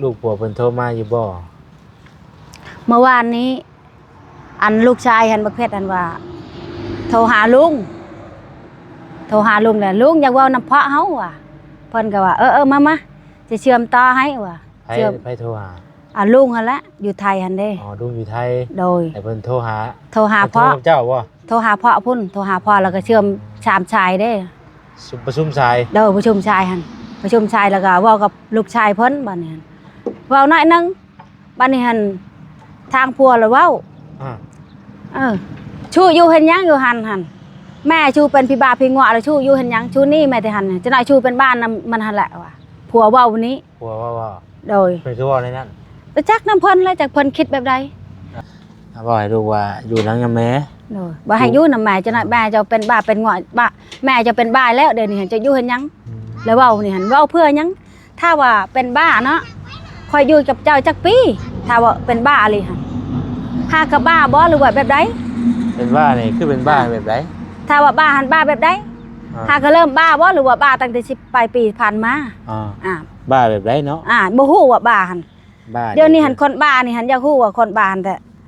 ลูกผัวเพิ่นโทรมาอยู่บ่เมื่อวานนี้อันลูกชายหันบักเพชรอันว่าโทรหาลุงแหละลุงอยากเว้าน้ำเพาะเฮาว่ะเพิ่นก็ว่ามาจะเชื่อมต่อให้ว่ะไผโทรหาลุงหั่นละอยู่ไทยหั่นเด้อ๋อลุงอยู่ไทยโดยแต่เพิ่นโทรหาเพาะเจ้าบ่โทรหาเพาะพุ่นโทรหาพ่อแล้วก็เชื่อมชามชายเด้ประชุมชายเด้อประชุมชายหั่นประชุมชายแล้วก็เว้ากับลูกชายเพิ่นบัดนี้หั่นเว้าน้อยนึงบัดนี้หั่นทางผัวแล้วเว้าชู้อยู่เห็นยังอยู่หั่นแม่ชูเป็นพี่บาพี่งอแล้วชู้อยู่เห็นยังชูนี่แม่แต่หั่นจะน้อยชูเป็นบ้านมันหั่นแหละว่ะผัวเว้าวันนี้ผัวว่าโดยเพิ่นคือเว้าในนั้นไปจักน้ำเพิ่นแล้วจักเพิ่นคิดแบบใดบ่ให้ลูกว่าอยู่นำแม่โดยบ่ให้อยู่นำแม่จะน้อยแม่จะเป็นบ้าเป็นงอบ้าแม่จะเป็นบ้าแล้วเดี๋ยวนี้จะอยู่เห็นยังแล้วเว้านี่หั่นเว้าเพื่อยังถ้าว่าเป็นบ้าเนาะคอยอยู่กับเจ้าจักปีถ้าว่าเป็นบ้าเลยหั่นหากับบ้าบ่หรือว่าแบบใดเป็นบ้านี่คือเป็นบ้าแบบใดถ้าว่าบ้าหันบ้าแบบใดหาก็เริ่มบ้าบ่หรือว่าบ้าตั้งแต่10ปลายปีผ่านมาบ้าแบบใดเนาะบ่ฮู้ว่าบ้าหันเดี๋ยวนี้หันคนบ้านี่หันอยากฮู้ว่าคนบ้า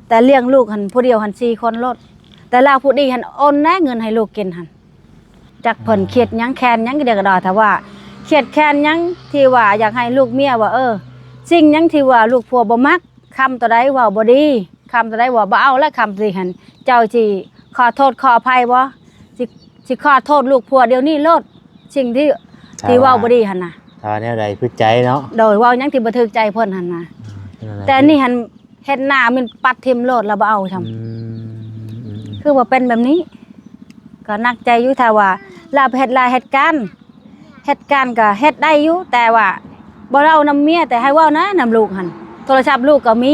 แต่เลี้ยงลูกหันผู้เดียวหัน4คนรถแต่ลาวผู้ดีหันโอนแน่เงินให้ลูกกินหันจักเพิ่นเครียดหยังแค้นหยังก็เดี๋ยวก็ดอถ้าว่าเครียดแค้นหยังที่ว่าอยากให้ลูกเมียว่าสิ่งหยังที่ว่าลูกผัวบ่มักคำตัวใดว่าบ่ดีคำตัวใดว่าบ่เอาและคำสิหันเจ้าสิขอโทษขออภัยบ่สิขอโทษลูกผัวเดี๋ยวนี้โลดสิ่งที่เว้าบ่ดีหั่นน่ะถ้าแนวใดพึกใจเนาะโดยเว้าหยังที่บ่ถูกใจเพิ่นหั่นน่ะแต่นี่หั่นเฮ็ดหน้ามันปัดทิ่มโลดแล้วบ่เอาทำคือว่าเป็นแบบนี้ก็นักใจอยู่ถ้าว่าลาไปเฮ็ดเหตุการณ์ก็เฮ็ดได้อยู่แต่ว่าบ่เล่านำเมียแต่ให้เว้านะนำลูกหั่นโทรศัพท์ลูกก็มี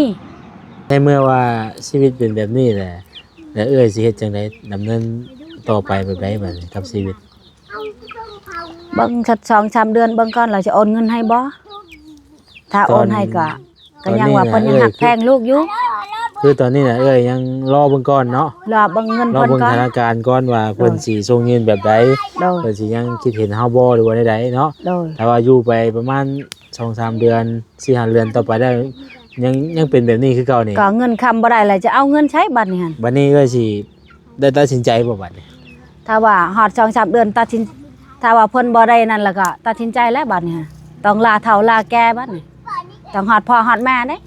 ในเมื่อว่าชีวิตเป็นแบบนี้แหละแล้วสิเฮ็ดจังได๋ดำเนินต่อไปแบบใดบัดนี้กับชีวิตเบิ่งสัก 2-3 เดือนเบิ่งก่อนเราจะโอนเงินให้บ่ถ้าโอนให้ก็ยังว่าเพิ่นยังหักแพงลูกอยู่คือตอนนี้น่ะยังรอเบิ่งก่อนเนาะรอเบิ่งเงินเพิ่นก่อนรอเบิ่งสถานการณ์ก่อนว่าเพิ่นสิส่งเงินแบบใดเพิ่นสิยังคิดเห็นเฮาบ่หรือว่าใดๆเนาะแต่ว่าอยู่ไปประมาณ 2-3 เดือน 4-5 เดือนต่อไปได้ยังเป็นแบบนี้คือเก่านี่ก็เงินคำบ่ได้แล้วจะเอาเงินใช้บัดนี้หั่นบัดนี้สิได้ตัดสินใจบ่บัดนี้ถ้าว่าฮอด 2-3 เดือนถ้าว่าเพิ่นบ่ได้นั่นแล้วก็ตัดสินใจแล้วบัดนี้ต้องลาเฒ่าลาแก่บัดนี้ต้องฮอดพ่อฮอดแม่เด้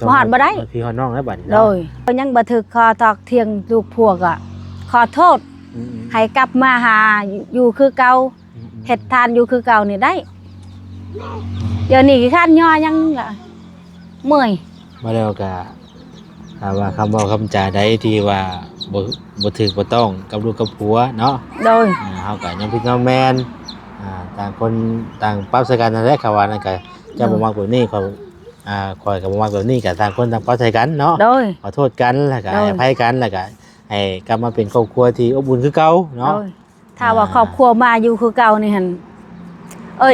บ่ฮอดบ่ได้พี่ฮอดน้องแล้วบัดนี้โดยยังบ่ถึกคอตอกเถียงลูกผัวก็ขอโทษให้กลับมาหาอยู่คือเก่าเฮ็ดทานอยู่คือเก่านี่ได้เดี๋ยวนี้ขี้คร้านย่อยังล่ะเมื่อยมาแล้วก็ถ้าว่าคำเว้าคำจาใดที่ว่าบ่ถูกบ่ต้องกับลูกกับผัวเนาะโดยเฮาก็ยังพี่น้องแม่นต่างคนต่างปรับใส่กันนั่นแหละค่ะว่านั่นก็เจ้าบ่มักแบบนี้ข่อยก็บ่มักแบบนี้ก็ต่างคนต่างปรับใส่กันเนาะขอโทษกันแล้วก็ให้อภัยกันแล้วก็ให้กลับมาเป็นครอบครัวที่อบอุ่นคือเก่าเนาะถ้าว่าครอบครัวมาอยู่คือเก่านี่หั่น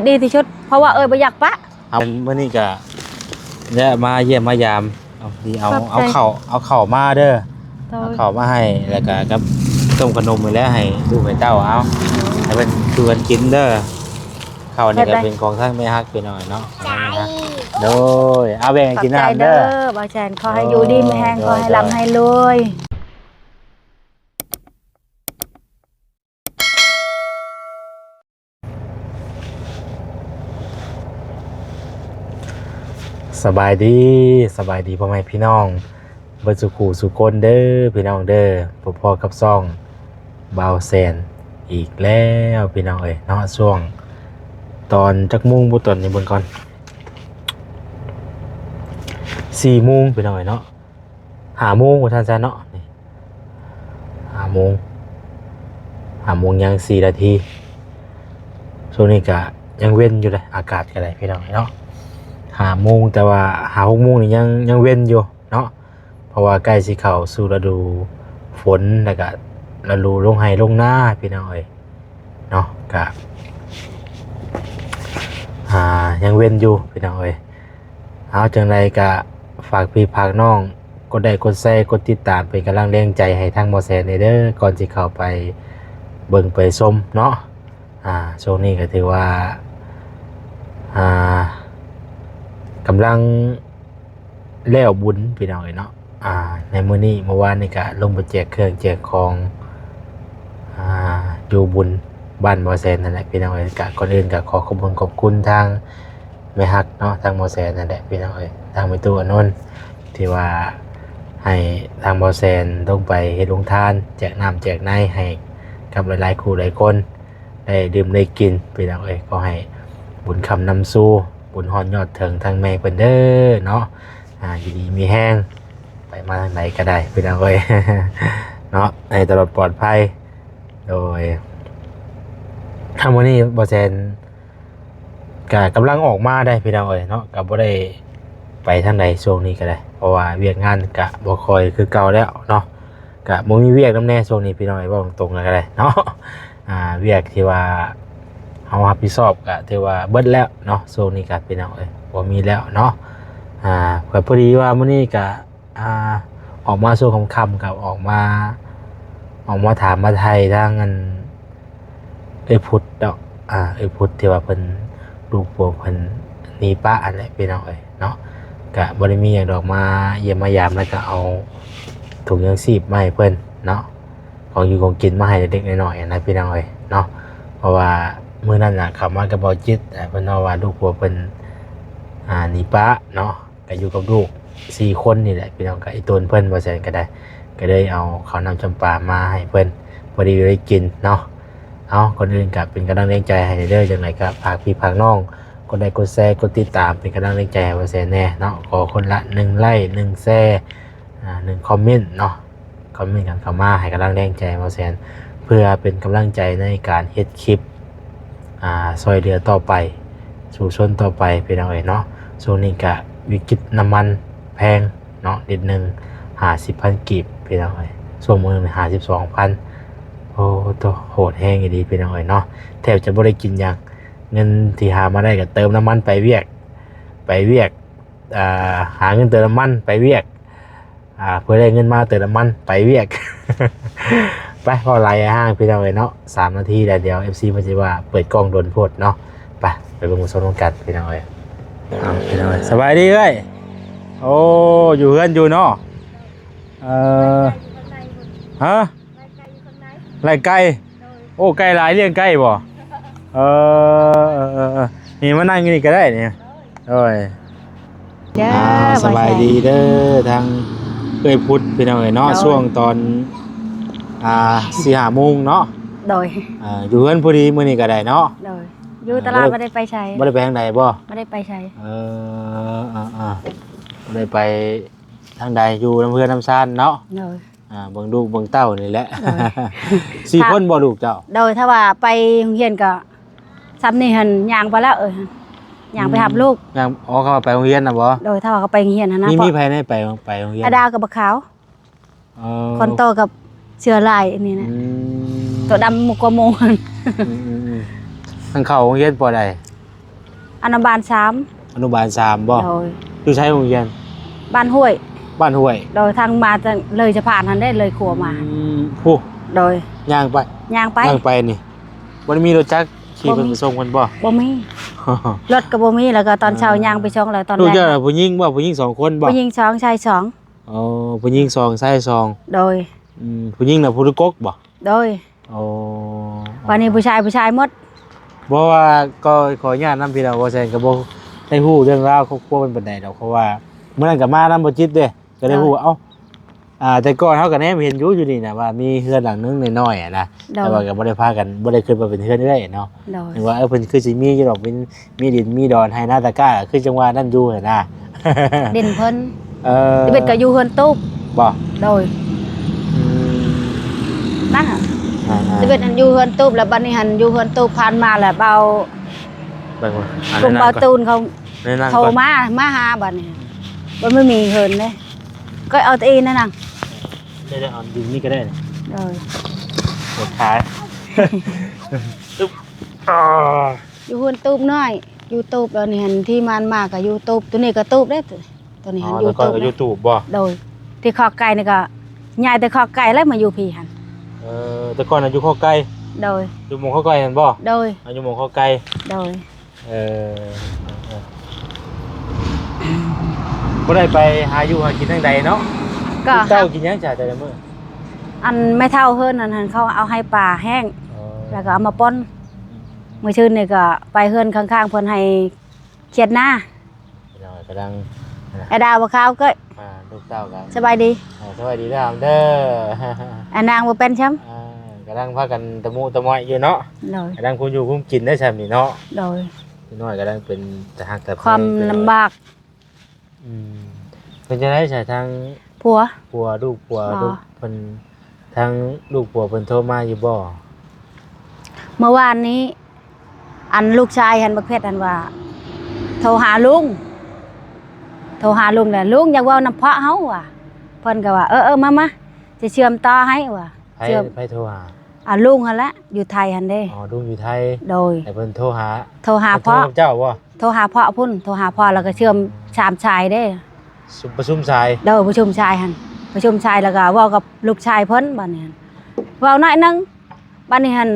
ดีที่สุดเพราะว่าบ่อยากปะมื้อนี้ก็เนี่ยมาเยี่ยมมายามเอาข้าวมาเด้อเอาข้าวมาให้แล้วก็กับต้มขนมนี่แหละให้ลูกให้เต้าเอาให้เพิ่นชวนกินเด้อข้าวนี่ก็เป็นของทางแม่ฮักไปหน่อยเนาะโดยเอาแบ่งกินน้ำเด้อบ่าวแชนขอให้อยู่ดีมีแรงขอให้ร่ำให้รวยสบายดีพ่อแม่พี่น้องเบิดสุขุสุคนเด้อพี่น้องเด้อพอกับซ่องบ่าวแซนอีกแล้วพี่น้องเนาะช่วงตอนจักมุ่งบ่ตอนนี้เบิ่งก่อน4 โมงพี่น้องเนาะ5 โมงว่าซั่นๆเนาะนี่5 โมงยัง4 นาทีช่วงนี้ก็ยังเว้นอยู่เลยอากาศก็ได้พี่น้องเนาะ5 โมงแต่ว่า6 โมงนี่ยังเว้นอยู่เนาะเพราะว่าใกล้สิเข้าสู่ฤดูฝนแล้วก็ฤดูลงไร่ลงนาพี่น้องเนาะก็ยังเว้นอยู่พี่น้องเอาจังไดก็ฝากพี่ฝากน้องกดไลค์กดแชร์กดติดตามเป็นกำลังแรงใจให้ทางบ่แซนเด้อก่อนสิเข้าไปเบิ่งไปชมเนาะช่วงนี้ก็ถือว่า กำลังแล้วบุญพี่น้องเนาะในมื้อนี้เมื่อวานนี่ก็ลงไปแจกเครื่องแจกของอยู่บุญบ้านหมอแสนนั่นแหละพี่น้องเอ้ยก็ก่อนอื่นก็ขอขอบคุณทางแม่ฮักเนาะทางหมอแสนนั่นแหละพี่น้องเอ้ยทางแม่ตู้อนนท์ที่ว่าให้ทางหมอแสนลงไปเฮ็ดโรงทานแจกน้ำแจกในให้กับหลายๆคู่หลายคนได้ดื่มได้กินพี่น้องเอ้ยก็ให้บุญคำนำสู่บุญฮอดยอดถึงทางแม่เพิ่นเด้อเนาะอยู่ดีมีแห้งไปมาทางไหนก็ได้พี่น้องเอ้ย เนาะให้ตลอดปลอดภัยโดยทางวันนี้บอแซนกำลังออกมาได้พี่น้องเอ้ยเนาะกับบ่ได้ไปทางใดช่วงนี้ก็ได้เพราะว่าเวียกงานกะบ่คอยคือเก่าแล้วเนาะกะบ่มีเวียกนำแน่ช่วงนี้พี่น้องเอ้ยบ่ตรงๆแล้วก็ได้เนาะเวียกที่ว่าเฮารับผิดชอบกะที่ว่าเบิดแล้วเนาะช่วงนี้ก็พี่น้องเอ้ยบ่มีแล้วเนาะก็พอดีว่ามื้อนี้ก็ออกมาช่วงค่ำๆกับออกมาถามมาไทยทางอันพุทธดอกพุทธที่ว่าเพิ่นลูกผัวเพิ่นหนีป้าอันแหละพี่น้องเอ้ยเนาะก็บ่ได้มีหยังดอกมาเยี่ยมมายามแล้วก็เอาถุงยังชีพมาให้เพิ่นเนาะของอยู่ของกินมาให้เด็กๆน้อยๆนะพี่น้องเอ้ยเนาะเพราะว่ามื้อนั้นน่ะเขามากับบ่จิตเพิ่นเอาว่าลูกผัวเพิ่นหนีป้าเนาะก็อยู่กับลูก4คนนี่แหละพี่น้องก็ไอ้ตนเพิ่นบ่แซ่นก็ได้ก็เลยเอาข้าวน้ำจำปามาให้เพิ่นพอดีได้กินเนาะคนอื่นก็เป็นกำลังแรงใจให้เด้อจังไดก็ฝากพี่ฝากน้องกดไลค์กดแชร์กดติดตามเป็นกำลังแรงใจให้บ่แซ่นแน่เนาะขอคนละ1ไลค์1แชร์1คอมเมนต์เนาะคอมเมนต์กันเข้ามาให้กำลังแรงใจบ่แซ่นเพื่อเป็นกำลังใจในการเฮ็ดคลิปซอยเรือต่อไปสู่ชนต่อไปพี่น้องเอ้ยเนาะช่วงนี้ก็วิกฤตน้ำมันแพงเนาะนิดนึง50,000 กีบพี่น้องเอ้ยส่วนมือ52,000โอ้ตัวโหดแห้งอยู่ดีพี่น้องเอ้ยเนาะแทบจะบ่ได้กินอย่างเงินที่หามาได้ก็เติมน้ำมันไปเวียกหาเงินเติมน้ำมันไปเวียกเพื่อได้เงินมาเติมน้ำมันไปเวียก ไปพอไล่ห้างพี่น้องเอ้ยเนาะ3 นาทีแล้วเดี๋ยว FC มันสิว่าเปิดกล้องโดนโพดเนาะไปเบิ่งมุสลิมกันพี่น้องเอ้ยพี่น้องเอ้ยสบายดีเอ้ยโอ้อยู่เฮือนอยู่เนาะฮะไล่ไก่โอ้ไก่หลายเลี้ยงไก่บ่นี่มานั่งนี่ก็ได้เนี่ยโอ้ยสบายดีเด้อทางเอ้ยพุทธพี่น้องเอ้ยเนาะช่วงตอน4-5 โมงเนาะโดยอยู่เฮือนพอดีมื้อนี้ก็ได้เนาะโดยอยู่ตลาดบ่ได้ไปใช้บ่ได้ไปทางใดบ่ได้ไปใช้บ่ได้ไปทางใดอยู่น้ำเพื่อนน้ำซ่านเนาะโดยเบิ่งลูกเบิ่งเต้านี่แหละ4 คนบ่ลูกเจ้าโดยถ้าว่าไปโรงเรียนก็ซ้ำนี่หั่นย่างไปแล้วย่างไปหาลูกย่างเขาไปโรงเรียนน่ะบ่โดยถ้าว่าเขาไปโรงเรียนนะมีภายในไปโรงเรียนอาดากับบักขาวคนโตกับเชื้อลายอันนี้นะตัวดำมุกกว่าโมงทางเข้าโรงเรียนปอใดอนุบาล3อนุบาล3บ่อยู่ใช้โรงเรียนบ้านห้วยโดยทางมาจะเลยจะผ่านทันได้เลยขัวมาผู้โดยย่างไปนี่บ่ได้มีรถจักรขี่เพิ่นไปส่งเพิ่นบ่มีรถก็บ่มีแล้วก็ตอนเช้าย่างไปช่องแล้วตอนแรกลูกเจ้าผู้หญิงบ่ผู้หญิง2 คนบ่ผู้หญิง2ชาย2อ๋อผู้หญิง2ชาย2โดยผู้หญิงน่ะผู้กกบ่โดยอ๋อวันนี้ผู้ชายหมดบ่ว่าก็ขออนุญาตนำพี่น้องบ่แซงก็บ่ได้ฮู้เรื่องราวครอบครัวเป็นปานใดดอกเพราะว่าเมื่อนั้นก็มานำบ่จิตเด้ก็ได้ฮู้แต่ก่อนเฮาก็แนมเห็นอยู่นี่นะว่ามีเฮือนหลังนึงน้อยๆนะแต่ว่าก็บ่ได้พากันบ่ได้ขึ้นมาเป็นเฮือนเอ้ยเนาะนึกว่าเพิ่นคือสิมีอยู่ดอกมีดินมีดอนให้นาตะก้าคือจังว่านั่นอยู่นะดินเพิ่นเบ็ดก็อยู่เฮือนตุ๊บบ่โดยนั่นน่ะเบ็ดอันอยู่เฮือนตุ๊บแล้วบัดนี้หันอยู่เฮือนตุ๊บผ่านมาแล้วเบาเบิ่งว่ากลุ่มเบาตูนเขาโทรมาหาบัดนี้บ่ไม่มีเฮือนเด้ก็เอาตัวเองนั่นน่ะได้เอาดินนี่ก็ได้ปวดขาตุ๊บอยู่หุ่นตูบน้อยอยู่ตูบแล้วนี่หันที่มันมากกับอยู่ตูบตัวนี้ก็ตูบได้ตัวนี้หันอยู่ตูบก็อยู่ตูบบ่โดยที่คอไก่นี่ก็ใหญ่แต่คอไก่แล้วมาอยู่พี่หันแต่ก่อนอยู่คอไก่โดยอยู่หม่องคอไก่นั่นบ่โดยอยู่หม่องคอไก่โดย บ่ได้ไปหาอยู่หากินทางใดเนาะ ก็ เจ้ากินหยังจ้ะแต่ละมื้อ อันไม่เท่าเฮิรนอันนั้นเขาเอาให้ปลาแห้ง อ๋อ แล้วก็เอามาป้นมื้อชื่นนี่ก็ไปเฮิรนข้างๆเพิ่นให้เขียดหน้า พี่น้องกำลัง ไอ้ดาวบ่ขาวก็ ลูกเต้ากัน สบายดี สวัสดีครับเด้อ ไอ้นางบ่เป็นช้ำ กำลังพากันตะมุตะมอยอยู่เนาะ โดย กำลังคุมอยู่คุมกินได้ใช่ไหมเนาะ โดย พี่น้อยกำลังเป็นตะหักตะ ความลำบาก เป็นจะได้ใช่ทาง ผัว ผัวลูกผัว อ๋อ ลูกเพิ่นทางลูกผัวเพิ่นโทรมาอยู่บ่ เมื่อวานนี้ อันลูกชายหันบักเพชรอันว่า โทรหาลุงแหละลุงอยากเว้านำเพาะเฮาว่ะเพิ่นก็ว่ามาสิเชื่อมต่อให้ว่ะ ไผ เชื่อม ไผโทรหา ลุงหั่นแหละอยู่ไทยหั่นเด้ อ๋อลุงอยู่ไทย โดย แต่เพิ่นโทรหา โทรหา โทร พ่อ กับเจ้าบ่ โทรหาพ่อพุ่นโทรหาพ่อแล้วก็เชื่อมชามชายเด้ ประชุมชาย เด้อประชุมชายหั่นประชุมชายแล้วก็เว้ากับลูกชายเพิ่นบัดนี้หั่นเว้าน้อยหนึงบัดนี้หั่น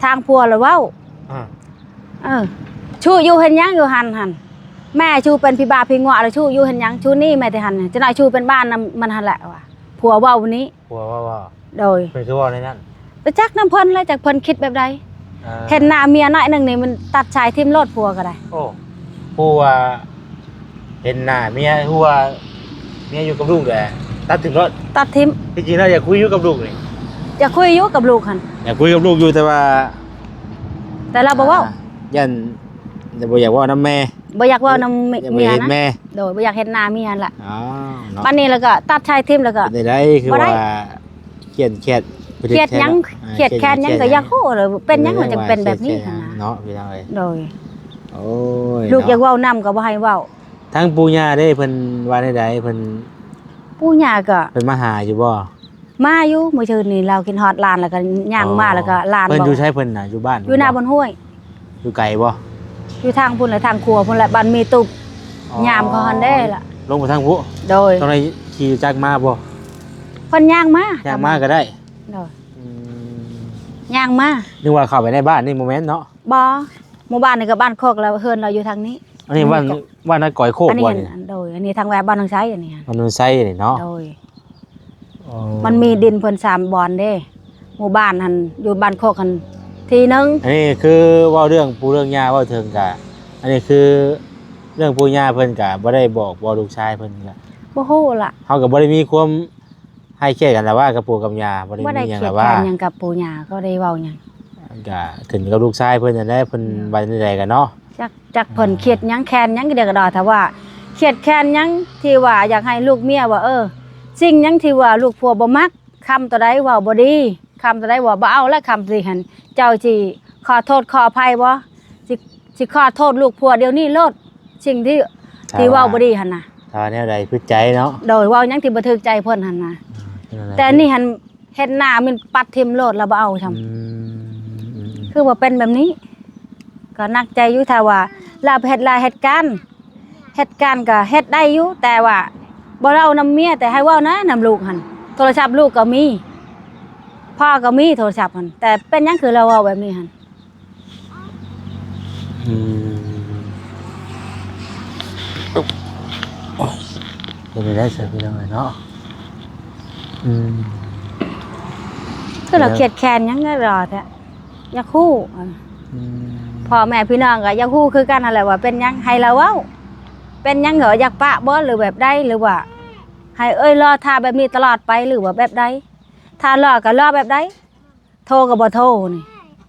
ทางผัวแล้วเว้า อ่า ชูอยู่เห็นยังอยู่หันแม่ชูเป็นพี่บาพี่งอแล้วชูอยู่เห็นยังชูนี่แม่แต่หันจะน่อยชูเป็นบ้านมันหันแหละว่ะผัวเว้าวันนี้ ผัวว่า โดย เพิ่นคือว่าในนั้น ไปจักน้ำเพิ่นแล้วจากเพิ่นคิดแบบใดเห็นหน้าเมียน้อยหนึงนี่มันตัดชายทิ่มโลดผัวก็ได้ โอ้ผู้ว่าเห็นหน้าเมียผู้ว่าเมียอยู่กับลูกแหละตัดถึงรถ ตัดทิ่ม ที่จริงแล้วอยากคุยอยู่กับลูกนี่ จะคุยอยู่กับลูกหัน อยากคุยกับลูกอยู่แต่ว่า แต่เราบอกว่า ยันแต่บ่อยากเว่าน้ำแม่ บ่อยากเว่าน้ำ อยาก เมีย เห็น นะ แม่ โดยบ่อยากเห็นหน้าเมียนั่นแหละ อ๋อเนาะ วันนี้แล้วก็ตัดชายทิ่มแล้วก็ เป็นได้คือ บ่ได้ ว่าเครียด เครียดหยังเครียดแค้นหยังก็อยากฮู้เลยเป็นหยังมันจึงเป็นแบบนี้หั่นนะ เนาะพี่น้องเอ้ย โดย โอ้ย ลูกอยาก เนาะ เว้านํก็บ่ให้เว้า ทั้งปู่ย่าได้เพิ่นว่าใดๆเพิ่น ปู่ย่าก็ เพิ่นมาหาอยู่บ่ มาอยู่มื้อชื่นนี่เรากินฮอดลานแล้วก็ย่างมาแล้วก็ลาน เพิ่น บ อยู่ใช้เพิ่นน่ะอยู่บ้าน อยู่หน้าบนห้วย อยู่ไกลบ่ อยู่ทางพุ่นและทางครัวพุ่นและบ้านมีตุบยามเขาหันได้ล่ะ ลงไปทางผู้ โดย ต้องได้ขี่จักรมาบ่ เพิ่นย่างมา ย่างมาก็ได้ โดย อืม ย่างมา นึกว่าเข้าไปในบ้านนี่โมเมนต์เนาะ บ่หมู่บ้านนี่ก็บ้านโคกแล้วเฮือนเราอยู่ทางนี้ อันนี้ว่านักก่อยโคก อันนี้ บ่ เห็น นี่ โดยอันนี้ทางแวบ้านทางใช้อันนี้ มันนูนไซนี่เนาะ โดยมันมีดินเพิ่น3บ่อนเด้หมู่บ้านหันอยู่บ้านโคกหันทีนึง อันนี้คือเว่าเรื่องปู่เรื่องย่าเว่าถึงกะอันนี้คือเรื่องปู่ย่าเพิ่นกะบ่ได้บอกลูกชายเพิ่นกะ บ่ฮู้ล่ะ เฮาก็บ่ได้มีความให้เครียดกันแล้วว่ากับปู่กับย่าบ่ได้ บ่ได้ มีหยัง เขีย แล้วว่า ดแทนหยังกับปู่ย่าก็ได้เว้าหยัง กะขึ้นกับลูกชายเพิ่นนั่นแหละเพิ่นว่าจังไดกันเนาะ จักเพิ่นเครียดหยังแค้นหยังก็เดี๋ยวก็ดอถ้าว่าเครียดแค้นหยังที่ว่าอยากให้ลูกเมียว่าสิ่งหยังที่ว่าลูกผัวบ่มักคำตัวใดเว้าบ่ดีคำตัวใดว่าบ่เอาแล้วคำสิหั่นเจ้าสิขอโทษขออภัยบ่สิขอโทษลูกผัวเดี๋ยวนี้โลดสิ่งที่เว้าบ่ดีหั่นน่ะ ถ้าแนวใดพึกใจเนาะ โดยเว้าหยังที่บ่ถูกใจเพิ่นหั่นน่ะแต่นี่หั่นเฮ็ดหน้ามันปัดทิ่มโลดแล้วบ่เอาซำ คือว่าเป็นแบบนี้ ก็นักใจอยู่ถ้าว่าลาไปเฮ็ดลายเหตุการณ์ก็เฮ็ดได้อยู่แต่ว่าบ่เล่านำเมียแต่ให้เว้านะนำลูกหั่นโทรศัพท์ลูกก็มีพ่อก็มีโทรศัพท์หั่นแต่เป็นหยังคือเราเว้าแบบนี้หั่น เป็นได้เสียพี่น้องเนาะ คือเราเครียดแค้นหยังก็รอแท้อยากฮู้พ่อแม่พี่น้องก็อยากฮู้คือกันนั่นแหละว่าเป็นหยังให้เราเว้าเป็นหยังเหรออยากปะบ่หรือแบบใดหรือว่าให้รอท่าแบบนี้ตลอดไปหรือว่าแบบใดถ้ารอก็รอแบบใดโทรก็บ่โทรนี่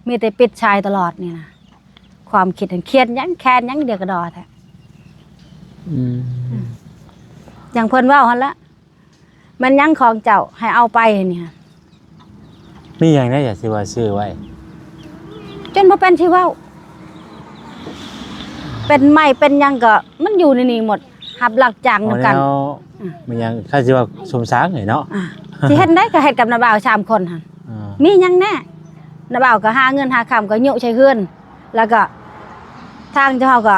มีแต่ปิดชายตลอดนี่นะความคิดเครียดหยังแค้นหยังเดียวก็ดอแท้อย่างเพิ่นเว้าหั่นละมันหยังของเจ้าให้เอาไปนี่ฮะ มีอย่างได้อยากสิว่าซื้อไว้ จนบ่เป็นที่เว้าเป็นไม่เป็นหยังก็มันอยู่ในนี้หมดหับหลักจางนำกัน มันยังค่าสิว่าสมสางเนาะ สิเฮ็ดได้ก็เฮ็ดกับน้าบ่าว3คนหั่นมีหยังแน่น้าบ่าวก็หาเงินหาคำก็โยใช้เฮือนแล้วก็ทางเจ้าก็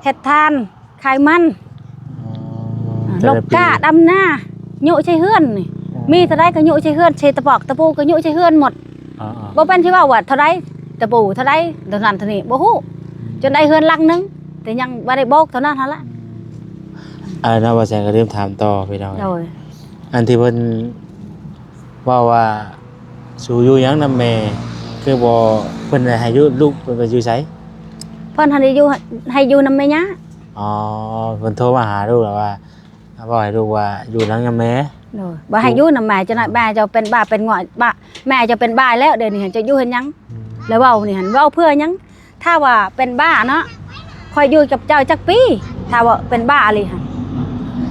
เฮ็ดทานขายมันลบกะดำหน้าโยใช้เฮือนนี่มีเท่าใดก็โยใช้เฮือนใช้ตะปอกตะปูก็โยใช้เฮือนหมดบ่เป็นที่ว่าเท่าใดตะปูเท่าใดเท่านั้นเท่านี้บ่ฮู้จนได้เฮือนหลังนึงแต่ยังบ่ได้บอกเท่านั้นหั่นล่ะ นะว่าแสงก็เริ่มถามต่อพี่น้อง โดย อันที่เพิ่นว่าสู่อยู่หยังนำแม่คือบ่เพิ่นให้อยู่ลูกเพิ่นไปอยู่ไส เพิ่นทันได้อยู่ให้อยู่นำแม่ย่า อ๋อเพิ่นโทรมาหาลูกแล้วว่าบอกให้ลูกว่าอยู่หลังนำแม่ โดยบ่ให้อยู่นำแม่จะน่ะแม่จะเป็นบ้าเป็นงอยบ้าแม่จะเป็นบ้าแล้วเดี๋ยวนี้จะอยู่เฮ็ดหยังแล้วเว้านี่หั่นเว้าเพื่อหยังถ้าว่าเป็นบ้าเนาะค่อยอยู่กับเจ้าจักปีถ้าว่าเป็นบ้าอีหลีหั่น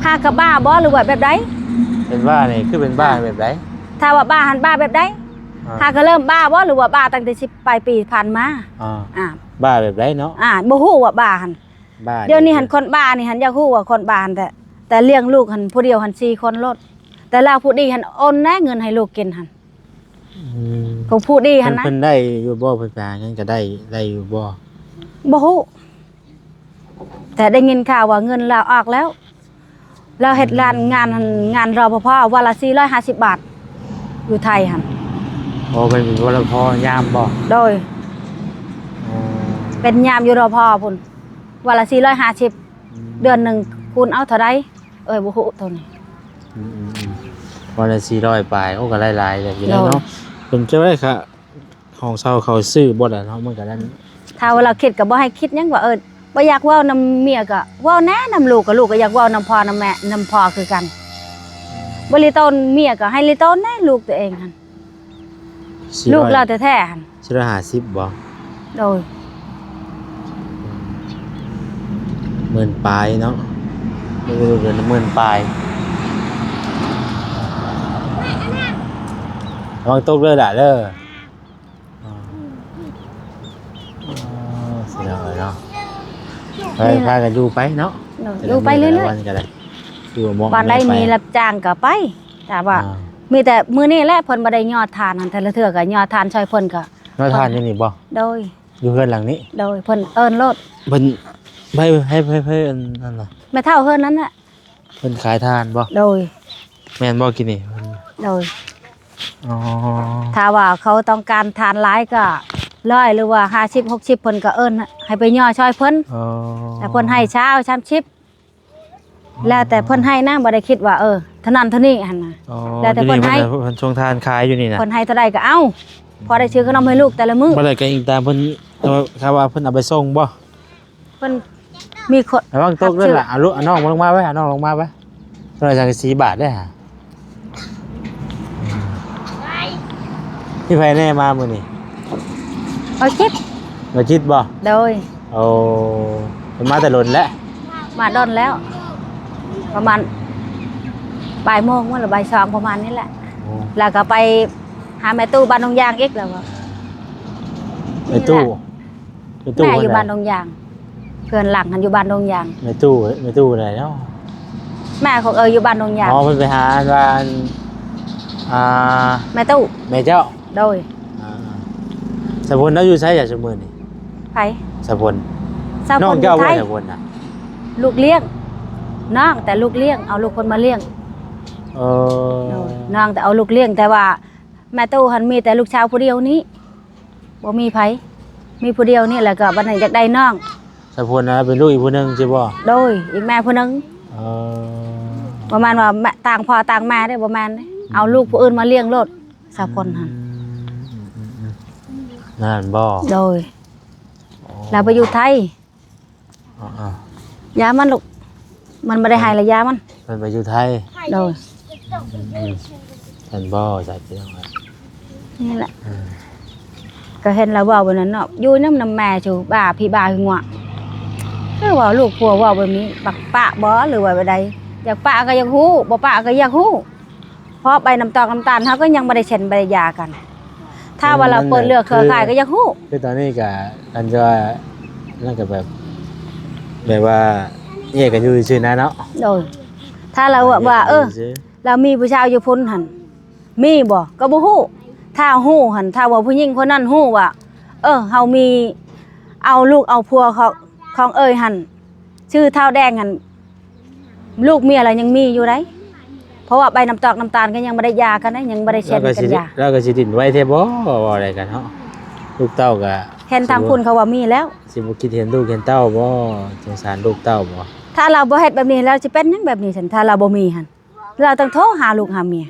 หากับบ้าบ่หรือว่าแบบใด เป็นบ้านี่คือเป็นบ้าแบบใด ถ้าว่าบ้าหันบ้าแบบใดหาก็เริ่มบ้าบ่หรือว่าบ้าตั้งแต่10ปลายปีผ่านมา อ่าบ้าแบบใดเนาะ บ่ฮู้ว่าบ้าหัน บ้า เดี๋ยวนี้หันคนบ้านี่หันอยากฮู้ว่าคนบ้าหันแต่เลี้ยงลูกหันผู้เดียวหัน4คนรถแต่ลาวผู้ดีหันโอนแน่เงินให้ลูกกินหันของผู้ดีหันนะ เพิ่นได้อยู่บ่เพิ่นไปหาเงินก็ได้อยู่บ่ บ่ฮู้แต่ได้ยินข่าวว่าเงินลาวออกแล้วเราเฮ็ดงานรปภวันละ450 บาทอยู่ไทยหัน โอ้เป็นวรพยามบ่ โดยเป็นยามอยู่รปภพุ่นวันละ450เดือนหนึงคูณเอาเท่าใดบ่ฮู้ตัวนี้ วันละ400ปลายโอ้ก็หลายๆแบบนี้เนาะเป็นจะได้ค่ะของเซาเขาซื้อบ่ล่ะเนาะมันก็นั้น ถ้าว่าเราคิดก็บ่ให้คิดหยังว่าบ่อยากเว้านำเมียก็เว้าแน่นำลูกก็ลูกก็อยากเว้านำพ่อนำแม่นำพ่อคือกันบ่ลิต้นเมียก็ให้ลิต้นแน่ลูกตัวเองหั่นลูกเราแท้ๆหั่น 450บ่ โดย หมื่นปลายเนาะเดือนละหมื่นปลายระวังตกเด้อด่าเด้อเสียเลยเนาะไปพากันอยู่ไปเนาะ อยู่ไปเรื่อย วันก็ได้อยู่มอง ๆบ้านใดมีรับจ้างก็ไปแต่ว่ามีแต่มื้อนี้แหละเพิ่นบ่ได้ยอดทานหั่นแต่ละเทื่อก็ยอดทานช่วยเพิ่นก็ มาทานอยู่นี่บ่ โดย อยู่เฮือนหลังนี้ โดยเพิ่นเอิ้นโลด เพิ่นให้อันนั่นน่ะ แม่เฒ่าเฮือนนั้นน่ะ เพิ่นขายทานบ่ โดย แม่นบ่กินนี่เพิ่น โดย อ๋อ ถ้าว่าเขาต้องการทานหลายก็100หรือว่า50 60เพิ่นก็เอิ้นให้ไปย่อช่วยเพิ่น อ๋อ แต่เพิ่นให้เช้า30แล้วแต่เพิ่นให้นะบ่ได้คิดว่าเท่านั้นเท่านี้หั่นน่ะ อ๋อ แล้วแต่เพิ่นให้ เพิ่นชงทานขายอยู่นี่น่ะ เพิ่นให้เท่าใดก็เอาพอได้ซื้อขนมให้ลูกแต่ละมื้อ บ่ได้ก็อิงตามเพิ่นถ้าว่าเพิ่นเอาไปส่งบ่ เพิ่นมีคน ระวังตกนั่นล่ะเอาลูกเอาน้องลงมาไว้เอาน้องลงมาไว้เท่าไหร่จัง4 บาทได้ฮะพี่ไผแน่มามื้อนี้ เอาคิด มาคิดบ่ โดย เอาเพิ่นมาแต่ลนแล้ว มาดอนแล้ว ประมาณบ่ายโมงมื้อหรือบ่าย2ประมาณนี้แหละ แล้วก็ไปหาแม่ตู้บ้านดงยางอีกแล้วว่า ในตู้ในตู้ แม่อยู่ ค บ้าน ใด ดงยางเพื่อนหลังหันอยู่บ้านดงยาง ในตู้ไหนเนาะ แม่ของอยู่บ้านดงยาง อ๋อเพิ่นไปหาบ้านอ่า แม่ตู้ แม่เจ้า โดย สะพลแล้วอยู่ไสจ้ะซุมื้อนี้ ไผ สะพล สาว น้อ ค ง นอ เจ้า ยู่ไท บ่ ย สะพลน่ะ ลูกเลี้ยงน้องแต่ลูกเลี้ยงเอาลูกคนมาเลี้ยง เออ โดยน้องแต่เอาลูกเลี้ยงแต่ว่าแม่ตู้หันมีแต่ลูกชาวผู้เดียวนี้บ่มีไผมีผู้เดียวนี่แหละก็บัดนี้อยากได้น้อง สะพลนะเป็นลูกอีกผู้หนึงใช่บ่ โดยอีกแม่ผู้หนึง เออ ประมาณว่าแม่ต่างพ่อต่างแม่ได้ประมาณนี้เอาลูกผู้อื่นมาเลี้ยงโลดสาวคนหัน นั่นบ่ โดยเราไปอยู่ไทย อ๋อย ามันลูกมันไม่ได้ให้ละยามัน เพิ่นไปอยู่ไทย โดย นั่นบ่จ้ะพี่น้องเอ้ย นี่แหละก็เห็นแล้วว่าวันนั้นเนาะอยู่น้ำแม่ชูบ้าพี่บ้าหัวก็ว่าลูกผัวว่าแบบนี้ปักปะบ่หรือว่าแบบใดอยากปะก็อยากฮู้บ่ปะก็อยากฮู้เพราะใบน้ำตาลเขาก็ยังไม่ได้เซ็นใบหย่ากัน ถ้าว่าเราเปิดเลือกเครือข่ายก็อยากฮู้ คือตอนนี้ก็อันจะว่านั่นก็แบบว่าแยกกันอยู่ซื่อๆนะเนาะ โดยถ้าเราว่าเรามีผู้ชายอยู่พุ่นหันมีบ่ก็บ่ฮู้ถ้าฮู้หันถ้าว่าผู้หญิงคนนั้นฮู้ว่าเฮามีเอาลูกเอาผัวของหันชื่อเท้าแดงหันลูกเมียอะไรยังมีอยู่ได้เพราะว่าใบน้ำตาลก็ยังไม่ได้หย่ากันนะยังไม่ได้เซ็นกันหย่า แล้วก็สิดินไว้แท้บ่ว่าอะไรกันเนาะลูกเต้าก็ เห็นทางคุณเขาว่ามีแล้ว สิบ่คิดเห็นลูกเห็นเต้าบ่สงสารลูกเต้าบ่ ถ้าเราบ่เฮ็ดแบบนี้แล้วสิเป็นหยังแบบนี้ซั่นถ้าเราบ่มีหั่นเราต้องโทรหาลูกหาเมีย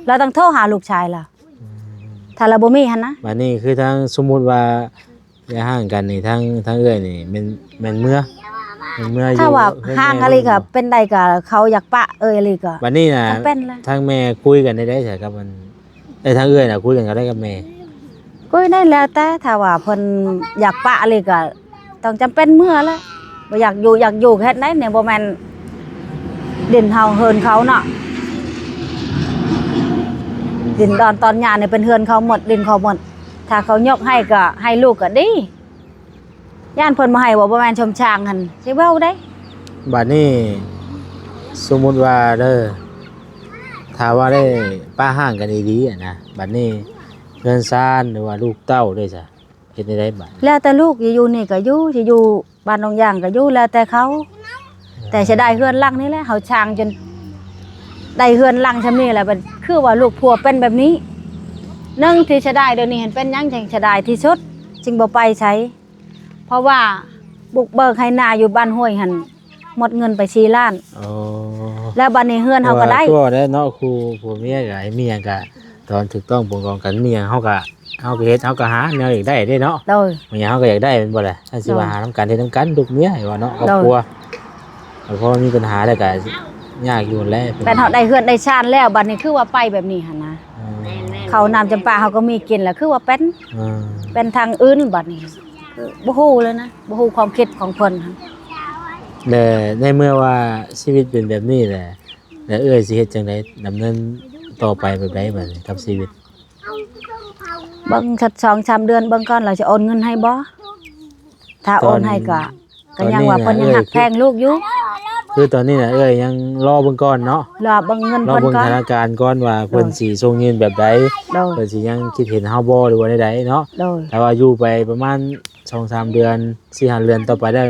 เราต้องโทรหาลูกชายเราถ้าเราบ่มีหั่นนะ บัดนี้คือทางสมมุติว่าอย่าห่างกันนี่ทางเอื้อยนี่แม่นเมื่ออยู่ ถ้าว่า เพิ่น ห่าง แม่ อะไรก็เป็นได้ก็เขาอยากปะอะไรก็ บัดนี้น่ะ จำเป็นเลย ทางแม่คุยกันได้ใช่กับมันทางเอื้อยน่ะคุยกันก็ได้กับแม่ ก็ได้แล้วแต่ถ้าว่าเพิ่นอยากปะอะไรก็ต้องจำเป็นเมื่อแล้วบ่อยากอยู่เฮ็ดได้เนี่ยบ่แม่นดินเฮาเฮินเขาเนาะดินดอนตอนหญ้าเนี่ยเป็นเฮือนเขาหมดดินเขาหมดถ้าเขายกให้ก็ให้ลูกก็ดีย่านเพิ่นบ่ให้บ่แม่นชมช่างหั่นสิเว้าได้ บัดนี้สมมุติว่าเด้อถ้าว่าได้ป้าห่างกันดีๆอะนะบัดนี้เพื่อนซ่านหรือว่าลูกเต้าด้วยจ้ะเฮ็ดได้บัด แล้วแต่ลูกจะอยู่นี่ก็อยู่จะอยู่บ้านนองย่างก็อยู่แล้วแต่เขา แต่จะได้เฮือนหลังนี่แหละเฮาช่างจนได้เฮือนหลังซำนี้แหละมันคือว่าลูกผัวเป็นแบบนี้หนึ่งที่จะได้เดี๋ยวนี้เห็นเป็นหยังจังจะได้ที่สุดจึงบ่ไปใช้เพราะว่าบุกเบิกให้นาอยู่บ้านห้วยหั่นหมดเงินไป4ล้าน อ๋อ แล้วบัดนี้เฮือนเฮาก็ได้ ตัวได้เนาะครูผัวเมียก็ให้เมียก็ตอนถูกต้องปกครองกันเมียเฮาก็เฮ็ดเฮาก็หาแนวอยากได้เด้เนาะ โดย เมียเฮาก็อยากได้แม่นบ่ล่ะถ้าสิว่าหานํกันเฮ็ดนํกันลูกเมียให้ว่าเนาะครอบ โดย ครัวแล้วพอมีปัญหาแล้วก็ยากอยู่แหล้ว แต่เฮาได้เฮือนได้ชานแล้วบัดนี้คือว่าไปแบบนี้หั่นนะเขาวน้ำจำปาเฮาก็มีกินแล้วคือว่าเป็นทางอื่นบัดนี้คือบ่ฮู้เลยนะบ่ฮู้ความคิดของเพิ่นหั่น แต่ในเมื่อว่าชีวิตเป็นแบบนี้แหละแล้วเอ้ยสิเฮ็ดจังไดดำเนินต่อไปแบบใดบัดนี้กับชีวิต เบิ่งสัก2-3 เดือนเบิ่งก่อนเราจะโอนเงินให้บ่ถ้าโอนให้ก็ยังว่าเพิ่นยังหักแพงลูกอยู่ คือตอนนี้น่ะเอ้ยยังรอเบิ่งก่อนเนาะ รอเบิ่งเงิน รอ เพิ่น เบิ่ง ก่อ ส น ถานการณ์ก่อนว่าเพิ่นสิส่งเงินแบบใด โดย เพิ่นสิยังคิดเห็นเฮาบ่หรือว่าใดๆเนาะ โดย แต่ว่าอยู่ไปประมาณ 2-3 เดือน 4-5 เดือนต่อไปได้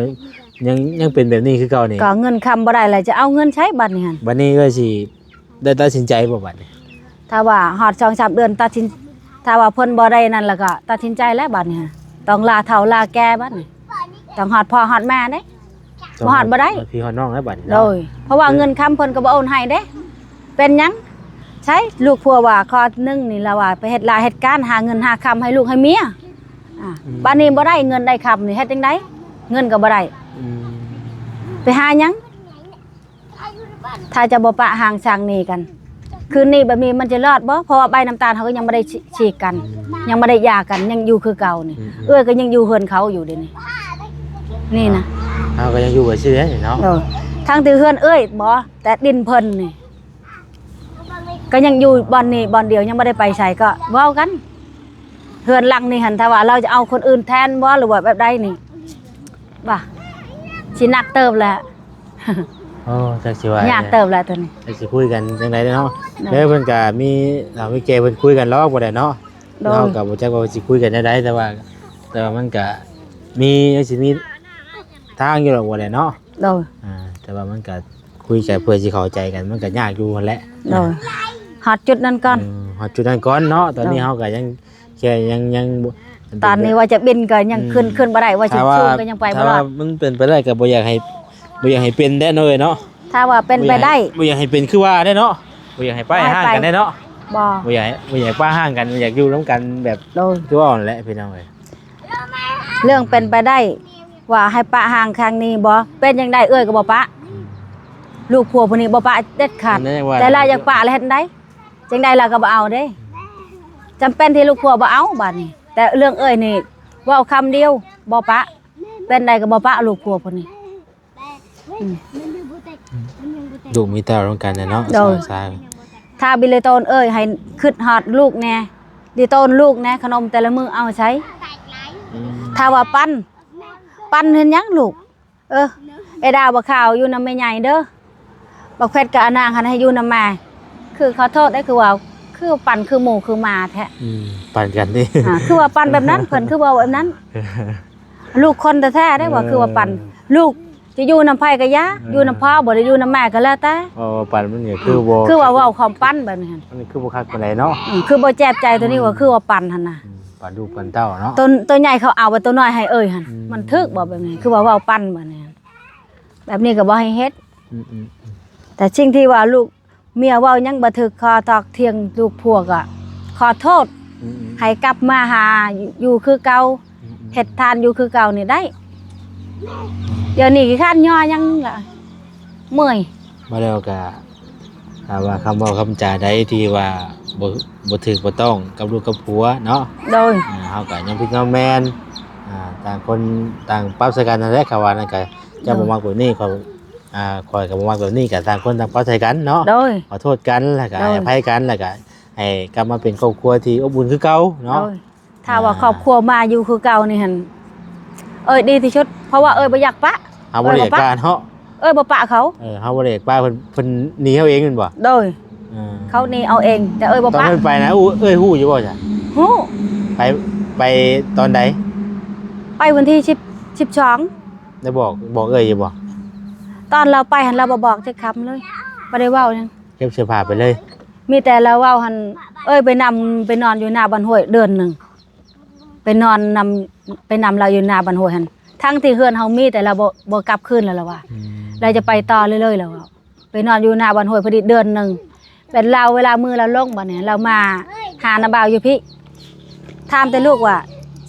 ยังเป็นแบบนี้คือเก่านี่ ก็เงินคำบ่ได้แล้วจะเอาเงินใช้บัดนี้หั่น บัดนี้เอ้ยสิได้ตัดสินใจบ่บัดนี้ ถ้าว่าฮอด2-3 เดือนตัดสินถ้าว่าเพิ่นบ่ได้นั่นแล้วก็ตัดสินใจแล้วบัดนี้หั่นต้องลาเฒ่าลาแก่บัดนี้ต้องฮอดพ่อฮอดแม่เด้ บ่ฮอดบ่ได้ พี่ฮอดน้องแล้วบัดนี้ โด เนาะ ยเพราะว่าเงินคำเพิ่นก็บ่โอนให้เด้เป็นหยังใช้ลูกผัวว่าข้อหนึงนี่ล่ะว่าไปเฮ็ดลาเฮ็ดการหาเงินหาคำให้ลูกให้เมียบัดนี้บ่ได้เงินได้คำนี่เฮ็ดจังไดเงินก็บ่ได้ อืม ไปหาหยังถ้าจะบ่ปะห่างช่างหนี่กัน คืนนี้แบบนี้มันจะรอดบ่เพราะว่าใบน้ำตาลเขาก็ยังบ่ได้ฉีกกัน ยังบ่ได้หย่ากันยังอยู่คือเก่านี่เอ้ยก็ยังอยู่เฮือนเขาอยู่เดี๋ยวนี้นี่นะ เฮาก็ยังอยู่กับชีวิตนี่เนาะ ทั้งที่เฮือนเอ้ยบ่แต่ดินเพิ่นนี่ก็ยังอยู่บ่อนนี้บ่อนเดียวยังบ่ได้ไปใส่ก็เว้ากันเฮือนหลังนี่หั่นถ้าว่าเราจะเอาคนอื่นแทนบ่หรือว่าแบบใดนี่ว่าสิหนักเติบแหละ โอ้จักสิว่าย ากเติบแหละตัวนี้ จักสิคุยกันจังไดเนาะ เนาะ แล้วเพิ่นก็มีเกเพิ่นคุยกันรอบบ่ได้เนาะ โดย เราก็บ่จักว่าสิคุยกันได้แต่ว่ามันก็มีสิมีทางอยู่หรอกบ่ได้เนาะ โดย แต่ว่ามันก็คุยกันเพื่อสิเข้าใจกันมันก็ยากอยู่หั่นแหละ โดยฮอดจุดนั้นก่อน ฮอดจุดนั้นก่อนเนาะตอนนี้เฮาก็ยังแค่ยังบ่ ตอนนี้ว่าจะบินก็ยังขึ้นบ่ได้ว่าสิ ถ้าว่า สูงก็ยังไปบ่ ถ้าร อ ว่า ด มันเป็นไปได้ก็บ่อยากให้เป็นได้เนาะเอ้ยเนาะ ถ้าว่าเป็นไปได้ บ่อยากให้เป็นคือว่าได้เนาะบ่อยากให้ป้ายห่างกันได้เนาะ บ่ บ่อยากป้าห่างกันบ่อยากอยู่ร่วมกันแบบ โดย คือว่านั่นแหละพี่น้องเอ้ย เรื่องเป็นไปได้ ว่าให้ปะห่างครั้งนี้บ่เป็นจังไดเอ้ยก็บ่ปะลูกผัวผู้นี้บ่ปะเด็ดขาด นั่นว่า แต่ละอยากปะแล้วเฮ็ดได้จังได๋ล่ะก็บ่เอาเด้จำเป็นที่ลูกผัวบ่เอาบัดนี้ แต่เรื่องเอ้ยนี่เว้าคำเดียวบ่ปะเป็นใดก็บ่ปะลูกผัวผู้นี้ ดูมีเต้าร่วมกันนะเนาะ โดย สาย ถ้าบิเลโตนเอ้ยให้คิดฮอดลูกแน่ดิโตนลูกแน่ขนมแต่ละมื้อเอาใช้ ถ้าว่าปั้นเห็นหยังลูกไอ้ดาวบ่ข่าวอยู่นำแม่ใหญ่เด้อบักเพชรกับอนางหันให้อยู่นำแม่คือขอโทษได้คือว่าคือปั่นคือหมูคือหมาแท้ ปั่นกันนี่ คือว่าปั่นแบบนั้นเพิ่นคือว่าแบบนั้น ลูกคนแท้ๆได้ว่าคือว่าปั่นลูกจะอยู่นำไผก็ยะอยู่นำพ่อบ่ได้อยู่นำแม่ก็แล้วแต่ ปั่นมันนี่คือบ่ คือว่าเว้าความปั่นแบบนี้หั่น มันคือบ่คักปานใดเนาะ คือบ่แจ็บใจตัวนี้ว่าคือว่าปั่นหั่นน่ะ ปั่นลูกปั่นเต้าเนาะ ตัวใหญ่เขาเอาไปตัวน้อยให้เอ้ยหั่นมันทึกบ่แบบนี้คือว่าเว้าปั่นแบบนี้ แบบนี้ก็บ่ให้เฮ็ด อืม แต่สิ่งที่ว่าลูกเมียเว้ายังบ่ถึกคอตอกเถียงลูกผัวก็ขอโทษ อืม ให้กลับมาหาอยู่คือเก่าเฮ็ดทานอยู่คือเก่านี่ได้เดี๋ยวนี้ขี้คร้านย่อยังล่ะเมื่อย มาแล้วก็ถามว่าคำเว้าคำจาใดที่ว่าบ่ถูกบ่ต้องกับลูกกับผัวเนาะ โดย เฮาก็ยังพี่น้องแม่นต่างคนต่างปรับใส่กันนั่นแหละค่ะว่านั่นก็เจ้าบ่มักแบบนี้ข่อยก็บ่มักแบบนี้ก็ต่างคนต่างปรับใส่กันเนาะ โดย ขอโทษกันแล้วก็ โดย ให้อภัยกันแล้วก็ให้กลับมาเป็นครอบครัวที่อบอุ่นคือเก่า โด เนาะ ยถ้าว่าครอบครัวมาอยู่คือเก่านี่หั่นดีที่สุดเพราะว่าบ่อยากปะ เฮาบ่ได้อยากกล้าเนาะ บ่ปะเขา เฮาบ่ได้อยากป้าเพิ่นหนีเฮาเองแม่นบ่ โดยเขานี่เอาเองแต่บ่ ตอน ปะ นั้นไปนะฮู้อยู่บ่จ้ะ ฮู้ ไปตอนใด ไปวันที่12 ได้บอกอยู่บ่ ตอนเราไปหันเราบ่บอกจักคำเลยบ่ได้เว้าหยัง เก็บเสื้อผ้าไปเลย มีแต่เราเว้าหันไปนอนอยู่หน้าบ้านห้วยเดือนหนึงไปนอนนำเราอยู่หน้าบ้านห้วยหันทั้งที่เฮือนเฮามีแต่เราบ่กลับคืนแล้วล่ะว่าเราจะไปต่อเรื่อยๆแล้วว่าไปนอนอยู่หน้าบ้านห้วยพอดีเดือนหนึงเป็นเราเวลามือเราลงบัดนี้เรามาหาน้าบ่าวอยู่พี่ถามแต่ลูกว่า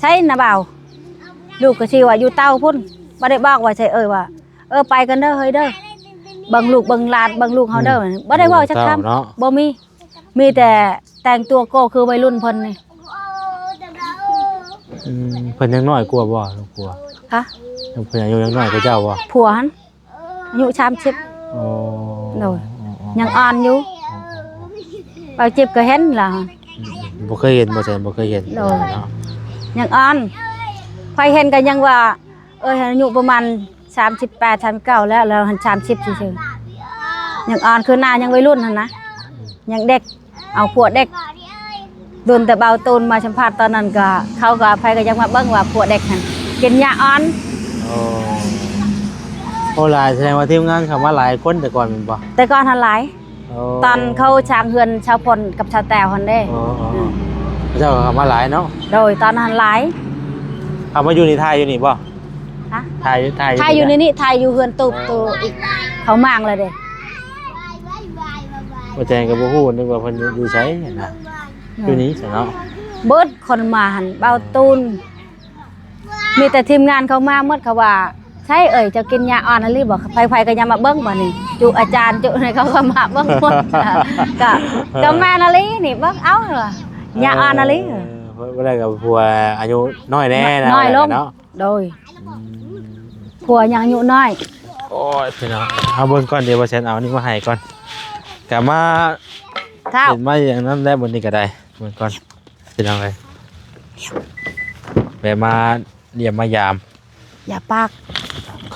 ใช่น้าบ่าวลูกก็ชื่อว่าอยู่เต้าพุ่นบ่ได้บอกว่าใช่ว่าไปกันเด้อเฮ้ยเด้อเบิ่งลูกเบิ่งหลานเบิ่งลูกเฮาเด้อบ่ได้เว้าจักคำ เนาะ บ่มีแต่แต่งตัวโก้คือวัยรุ่นเพิ่นนี่ เพิ่นยังน้อยกว่าบ่ลูกกลัว ฮะ เพิ่นอายุยังน้อยกว่าเจ้าบ่ ผัวหันอายุ30 โอ้ โดย ยังอ่อนอยู่เบาเจ็บก็เห็นล่ะ บ่เคยเห็นบ่แซ่บ่เคยเห็น โดย เนาะ ยังอ่อนไผเห็นก็ยังว่าอายุประมาณ38 39แล้วหัน30ซื่อๆยังอ่อนคือหน้ายังวัยรุ่นหั่นนะยังเด็กเอาผัวเด็กโดนแต่เบาตูนมาสัมภาษณ์ตอนนั้นก็เขาก็ไผก็ยังมาเบิ่งว่าผัวเด็กหั่นกินยาอ่อน โอ้หลายแสดงว่าทีมงานเข้ามาหลายคนแต่ก่อนแม่นบ่ แต่ก่อนหันหลายตอนเขาช้างเฮือนชาวพลกับชาวแตวหันเด้ เจ้าเข้ามาหลายเนาะ โดยตอนหันหลาย เข้ามาอยู่ในไทยอยู่นี่บ่ ฮะ ไทย ไทยอยู่ในนี้ไทยอยู่เฮือนตูบตัวอีกเขามางเลยเด้ บ่แจ้งก็บ่ฮู้นึกว่าเพิ่นอยู่ไสนะอยู่นี่ซะเนาะ เบิดคนมาหันเบาตูนมีแต่ทีมงานเขามาหมดเขาว่าใช่จะกินยาอ่อนอะไรบอกไผๆก็ยังมาเบิ่งบ่นี่จุอาจารย์จุให้เขาก็มาเบิ่งหมดก็แม่นอะไรนี่เบิ่งเอาเหรอยาอ่อนอะไร บ่ได้กับผัวอายุน้อยแน่นะ น้อยลง เนาะ โดยผัวยังอายุน้อย โอ้ยพี่น้องเอาเบิ่งก่อนเดี๋ยวว่าฉันเอานี่มาให้ก่อนกลับมา เท่า เห็นมาอย่างนั้นได้บนนี้ก็ได้เบิ่งก่อนพี่น้องเอ้ยไปมาเยี่ยมมายาม อย่าปาก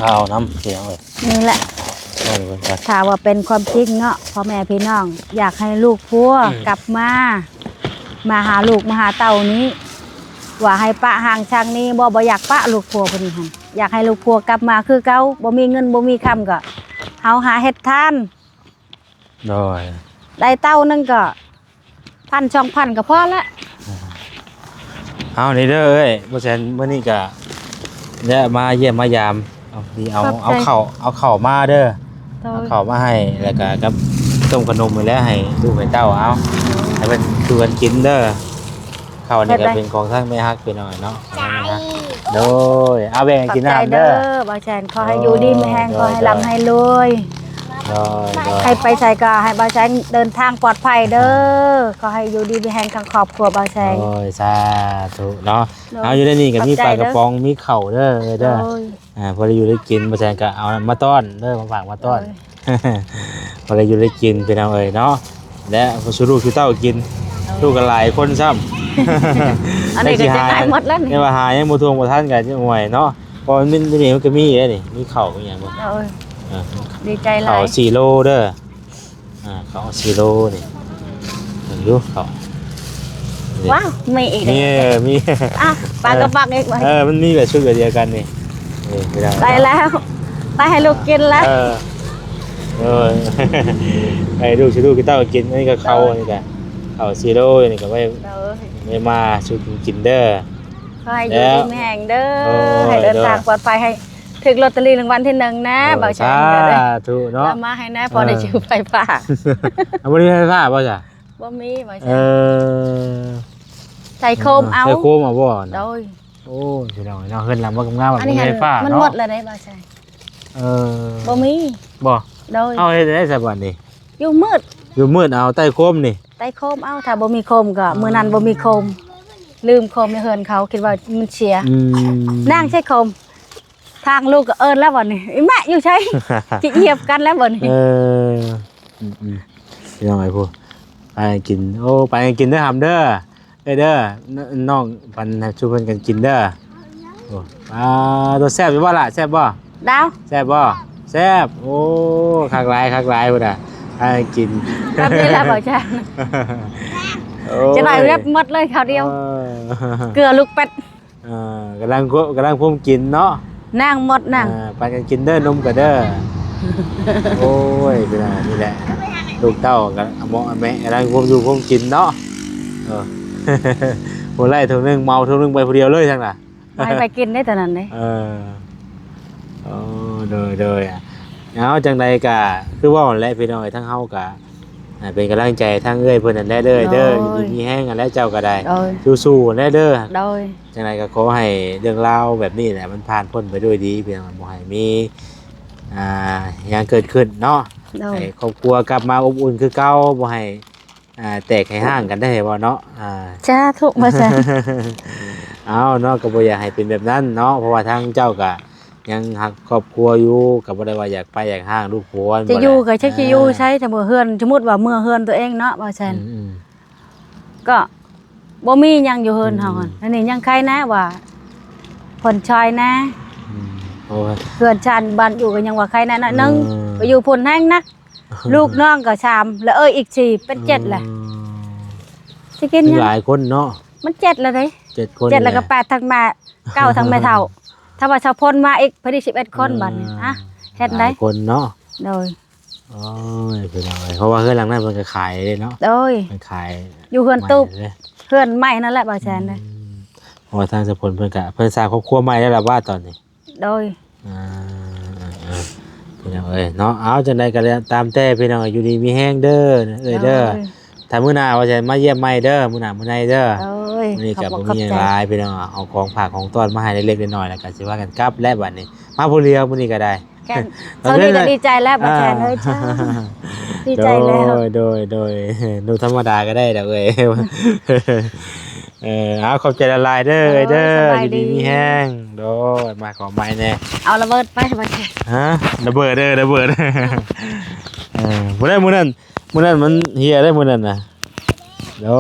ข้าวน้ำเสียงเลย นี่แหละ เอาเบิ่งก่อน ถ้าว่าเป็นความจริงเนาะพ่อแม่พี่น้อง อยากให้ลูกพัวกลับมาหาลูกมาหาเต่านี้ ว่าให้ปะห่างช่างนี้บ่อยากปะลูกพัวคนนี้หั่นอยากให้ลูกพัวกลับมาคือเก่าบ่มีเงินบ่มีคำก็เฮาหาเฮ็ดทาน โดย ได้เต้านึงก็1,000-2,000ก็พอละ เอานี่เด้อเอ้ยบ่ฉันมื้อนี้ก็เนี่ยมาเยี่ยมมายามเอาดีเอาข้าวมาเด้อ โด เอา ย ข้าวมาให้แล้วก็กับต้มขนมไปแล้วให้ลูกให้เต้าเอาให้เพิ่นดูกันกินเด้อข้าวนี่ก็เป็นของทางแม่ฮักไปหน่อยเนาะโดยเอาแบ่ง ขอบ กิน ใจ น้ำ เด้ เด้อ อบ่าวแซนขอให้อยู่ดีมีแรงขอให้ร่ำให้รวย โดย ให้ไปใส่ก็ให้บ่าวแซนเดินทางปลอดภัยเด้อขอให้อยู่ดีมีแรงทั้งครอบครัวบ่าวแซน โอ้ยสาธุเนาะเอาอยู่ในนี่ก็มีปลากระป๋องมีข้าวเด้อเด้อพอได้อยู่ได้กินบ่แซนก็เอามาต้อนเด้อมาฝากมาต้อน พอได้อยู่ได้กินเป็นเอาเอ้ยเนาะและพอสู้ลูกสู้เต้ากินลูกก็หลายคนซ้ำ อันนี้ก็จะได้หมดแล้วนี่ เนี่ยว่าหายังบ่ทวงบ่ทันกันจังห่วยเนาะเพอมันนี่มันก็มีเด้นี่มีข้าวอีหยังบ่ โอ้ย อ่า ดีใจหลา ข้าวย4โลเด้อข้าว4โลนี่อยู่ข้าวนี่ ว้าวมีอีก มีมี อ่ะปลากระปักอีกไว้ มันมีแบบชุดแบบเดียวกันนี่นี่ไม่ได้ ได้แล้วไปให้ลูกกินแล้ว เออ ไอ้ลูกชิลูกกินเต้ากินนี่ก็เขานี่แหละเขาซีโร่นี่ก็ไม่มาชุดกินเด้อ ขอให้อยู่ดีมีแห่งเด้อให้เดินทางปลอดภัยให้ ถึกลอตเตอรี่รางวัลที่1นะบ่าวแชนก็ได้ ถูกเนาะ เอามาให้นะพอได้ชื่อไฟฟ้า เอาบ่ได้ไฟฟ้าบ่จ้ะ บ่มีบ่าวแช เอน อ ใส่โคมเอา ใส่โคมเอาบ่นะ โดย โอ้ยพี่น้องเนาะเฮือนหลังบ่งามๆแบบ อันนี้ มี หัน ไฟฟ้า มัน เนาะ หมดแล้วได้บ่าวแชน เออ บ่มี บ่ โดย เอาเฮ็ดได้ซะบัดนี้ อยู่มืด อยู่มืดเอาใต้โคมนี่ ใต้โคมเอาถ้าบ่มีโคมก็มื้อนั้นบ่มีโคม ลืมโคมในเฮือนเขาคิดว่ามันเสีย อืม นั่งใช้โคม ทางลูกก็เอิ้นแล้วบ่นี่อีแม่อยู่ใช้ จิเหยียบกันแล้วบ่นี่ เอออืมพี่น้องไอ้พวกไปกินโอ้ไปกินเด้อหำเด้อเด้อน้องปันให้ชูเพิ่นกันกินเด้อโอ้ตัวแซ่บอยู่บ่ล่ะแซ่บบ่ ดาว แซ่บบ่แซ่บโอ้คักหลายพุ่นน่ะไปกิน แบบนี้แหละบ่ใช่ โอ้ จะได้เรียบหมดเลยคราวเดียว ออ เกลือลูกเป็ด กำลังพุ่มกินเนาะ นั่งหมดนั่ง ไปกันกินเด้อนมกันเด้อ โอ้ยเป็นอะไรนี่แหละลูกเต้ากันเอาหมอเอาแม่อะไรพวกอยู่พวกกินเนาะเออ หัวไล่ถุงนึงเมาถุงนึงไปผู้เดียวเลยทั้งน่ะ ไปกินได้แต่นั้นเลย เออโอ้โดยอ่ะเอาจังใดกะคือว่าแหละพี่น้อยทั้งเฮากะเป็นกำลังใจทั้งเอ้ยเพิ่นนั่นแหละเด้ออยู่ดีมีแห้งกันแล้วเจ้าก็ได้ โดย สู้ๆแหละเด้อ โดย จังใดก็ขอให้เรื่องราวแบบนี้แหละมันผ่านพ้นไปด้วยดีเพียงบ่ให้มีอย่างเกิดขึ้นเนาะ โดย ให้ครอบครัวกลับมาอบอุ่นคือเก่าบ่ให้แตกให้ห่างกันได้บ่เนาะจ้าทุกมาจ้ะ เอาเนาะก็บ่อยากให้เป็นแบบนั้นเนาะเพราะว่าทางเจ้าก็ยังหักครอบครัวอยู่ก็บ่ได้ว่าอยากไปอยากห่างลูกผัว จะอยู่ก็ใช้สิอยู่ใช้ถ้าเฮือนสมมุติว่าเมื่อเฮือนตัวเองเนาะบ่แซน อืม ก็บ่มีหยังอยู่เฮือนเฮาหั่นอันนี้ยังใครนะว่าเพิ่นชอยนะ โอ้ย เฮือนชานบ้านอยู่ก็ยังว่าใครนะน้อยนึง อืม ไปอยู่พุ่นแห้งนัก ลูกน้องก็3แล้วอีก4เป็น7แหละสิกิน มี หยัง หลายคนเนาะ มัน7แล้วเด้ 7คน 7แล้วก็8ทั้งแม่9ทั้งแม่เฒ่า ถ้าว่าชาวพลมาอีกพอดี11คนบัดนี้อะเฮ็ด ห ได้ ลายคนเนาะ โดย โอ้ยเป็นอะไรเพราะว่าเฮือนหลังนั้นเพิ่นก็ขายเลยเนาะ โดย มันขาย อยู่เฮือนตู้ ใหม่เลย เฮือนใหม่นั่นแหละบ่แซนเด้อ เพราะว่าทางสะพลเพิ่นก็เพิ่นสร้างครอบครัวใหม่แล้วล่ะว่าตอนนี้ โดย อ่าพี่น้องเอ้ยเนาะเอาจังไดก็แล้วตามแต่พี่น้องอยู่ดีมีแห้งเด้อเด้อถ้ามื้อหน้าว่าจะมาเยี่ยมใหม่เด้อมื้อหน้ามื้อในเด้อ โดย มื้อนี้ก็บ่ ขอบ มีหยัง ใจ หลายพี่น้องเอาของฝากของต้อนมาให้เล็กๆน้อยๆแล้วก็สิว่ากันกลับแล้วบัดนี้ มาผู้เดียวมื้อนี้ก็ได้ แค่เท่านี้ก็ดีใจแล้วบ่แซนเอ้ยจ้าดีใจแล้ว โดยดูธรรมดาก็ได้ดอกเอ้ย เอาขอบใจละลายเด้อเด้ออยู่ดีมีแห้งโดยมาขอไม้แน่ เอาระเบิดไปบ่แซน ฮะระเบิดเด้อระเบิด มื้อนั้นมันเฮียได้มื้อนั้นน่ะโด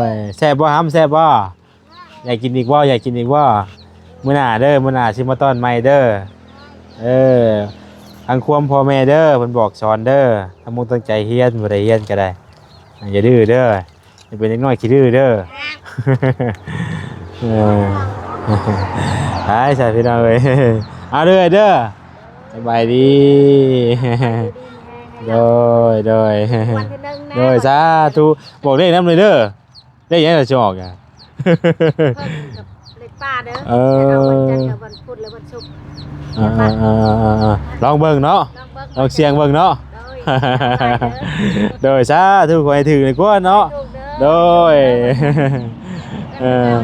ยแซ่บบ่ห้ำแซ่บบ่อยากกินอีกบ่อยากกินอีกบ่มื้อหน้าเด้อมื้อหน้าสิมาต้อนใหม่เด้อทางความพ่อแม่เด้อเพิ่นบอกสอนเด้อทำมุตั้งใจเฮียนบ่ได้เฮียนก็ได้อย่าดื้อเด้ออย่าเป็นเด็กน้อยขี้ดื้อเด้อ หายใส่พี่น้องเอ้ย เอาเด้อเด้อสบายดี โดย วันที่1นะ โดยสาธุบอกได้นำเลยเด้อได้ยังจะออกอ่ะ เพิ่นกับเล็กป้าเด้อ เออ เอาวันจันทร์กับวันพุธและวันศุกร์ ลองเบิ่งเนาะ ลองเบิ่ง ลองเสียงเบิ่งเนาะ โดย โดยสาธุขอให้ถึงเลยกว่าเนาะ โดย เออ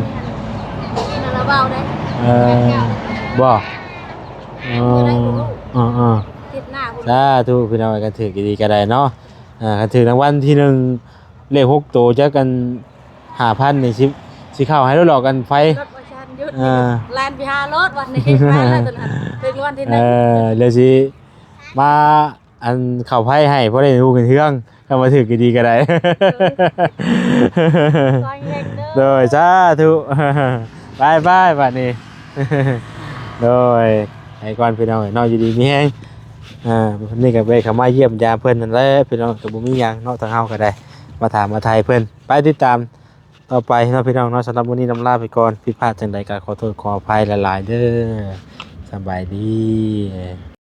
เราเบาได้ บ่คิดหน้าคุณ สาธุพี่น้องกันถือดีก็ได้เนาะกันถือรางวัลที่หนึ่งเลข6ตัวจักกัน 5,000นี่สิเข้าให้หลอกกันไฟ รถประชันยุดแลนไปหารถวันนี้มาแล้วตอนนั้นถึงวันที่ เดี๋ยวสิมาอันเข้าไพ่ให้เพราะได้รู้กันเรื่องถ้ามาถือดีก็ได้ ซอยเล็กเด้อ โดยสาธุบายบัดนี้ โดยไอ้ก่อนพี่น้องนอนอยู่ดีมีแฮงนี่ก็ไปเข้ามาเยี่ยมยามเพิ่นนั่นแหละพี่น้องก็บ่มีหยังเนาะทางเฮาก็ได้มาถามมาไทยเพิ่นไปติดตามต่อไปเนาะพี่น้องเนาะสำหรับวันนี้นำลาไปก่อนผิดพลาดจังใดก็ขอโทษขออภัยหลายๆเด้อสบายดี